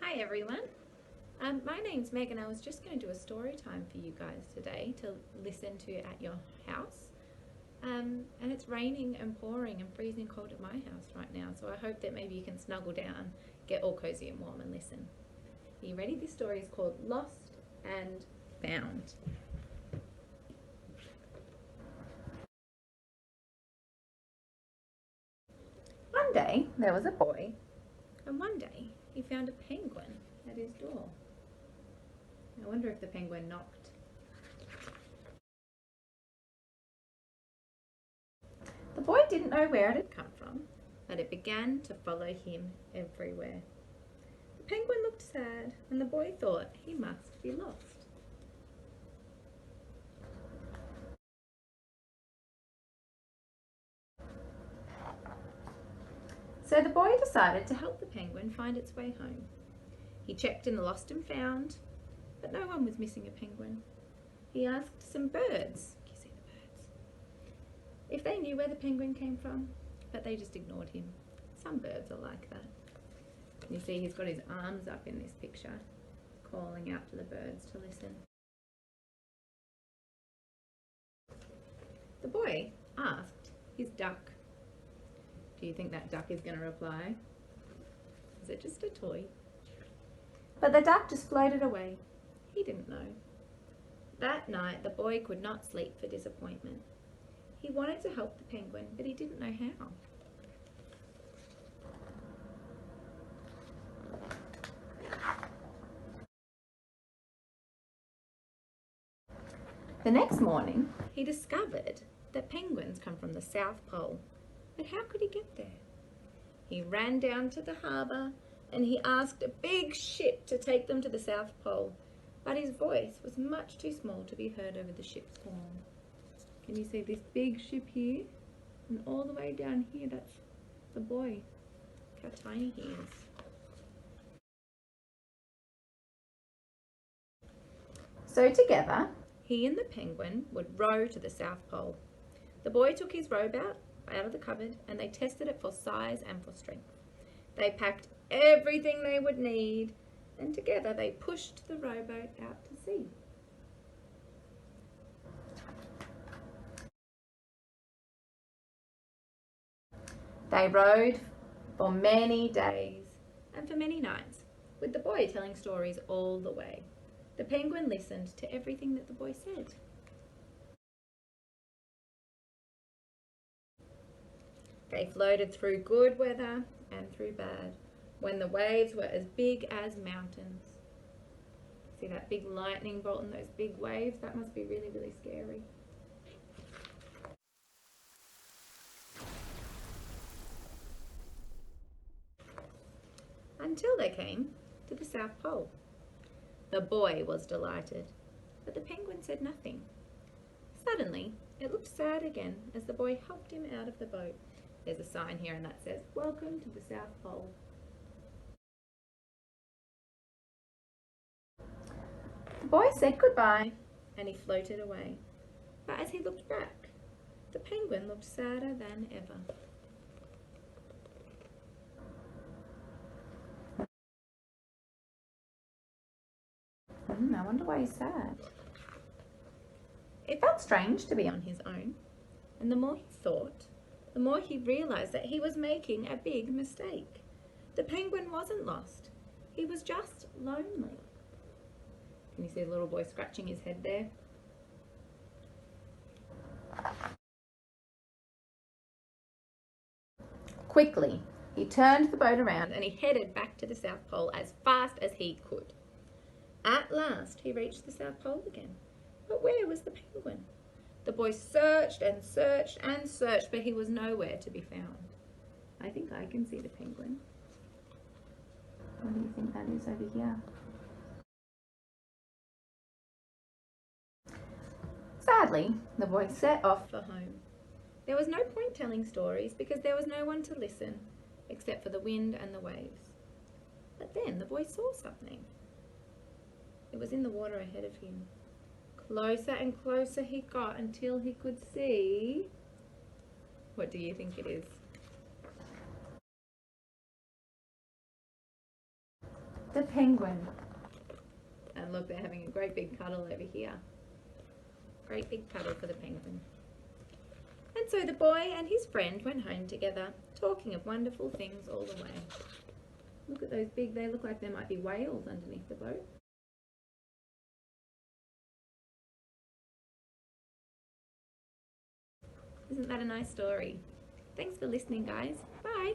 Hi everyone, my name's Meg and I was just going to do a story time for you guys today to listen to at your house. And it's raining and pouring and freezing cold at my house right now, so I hope that maybe you can snuggle down, get all cozy and warm and listen. Are you ready? This story is called Lost and Found. One day there was a boy, and one day he found a penguin at his door. I wonder if the penguin knocked. The boy didn't know where it had come from, but it began to follow him everywhere. The penguin looked sad, and the boy thought he must be lost. So the boy decided to help the penguin find its way home. He checked in the lost and found, but no one was missing a penguin. He asked some birds, can you see the birds, if they knew where the penguin came from, but they just ignored him. Some birds are like that. You see he's got his arms up in this picture, calling out to the birds to listen. The boy asked his duck, do you think that duck is going to reply? Is it just a toy? But the duck just floated away. He didn't know. That night the boy could not sleep for disappointment. He wanted to help the penguin, but he didn't know how. The next morning, he discovered that penguins come from the South Pole. But how could he get there? He ran down to the harbour and he asked a big ship to take them to the South Pole. But his voice was much too small to be heard over the ship's horn. Can you see this big ship here? And all the way down here, that's the boy. Look how tiny he is. So together, he and the penguin would row to the South Pole. The boy took his rowboat out of the cupboard and they tested it for size and for strength. They packed everything they would need and together they pushed the rowboat out to sea. They rowed for many days and for many nights, with the boy telling stories all the way. The penguin listened to everything that the boy said. They floated through good weather and through bad, when the waves were as big as mountains. See that big lightning bolt and those big waves? That must be really, really scary. Until they came to the South Pole. The boy was delighted, but the penguin said nothing. Suddenly, it looked sad again as the boy helped him out of the boat. There's a sign here and that says, "Welcome to the South Pole." The boy said goodbye and he floated away. But as he looked back, the penguin looked sadder than ever. I wonder why he's sad. It felt strange to be on his own, and the more he thought, the more he realised that he was making a big mistake. The penguin wasn't lost, he was just lonely. Can you see the little boy scratching his head there? Quickly, he turned the boat around and he headed back to the South Pole as fast as he could. At last, he reached the South Pole again. But where was the penguin? The boy searched and searched and searched, but he was nowhere to be found. I think I can see the penguin. What do you think that is over here? Sadly, the boy set off for home. There was no point telling stories because there was no one to listen except for the wind and the waves. But then the boy saw something. It was in the water ahead of him. Closer and closer he got until he could see. What do you think it is? The penguin. And look, they're having a great big cuddle over here. Great big cuddle for the penguin. And so the boy and his friend went home together, talking of wonderful things all the way. Look at those big, they look like there might be whales underneath the boat. Isn't that a nice story? Thanks for listening, guys. Bye.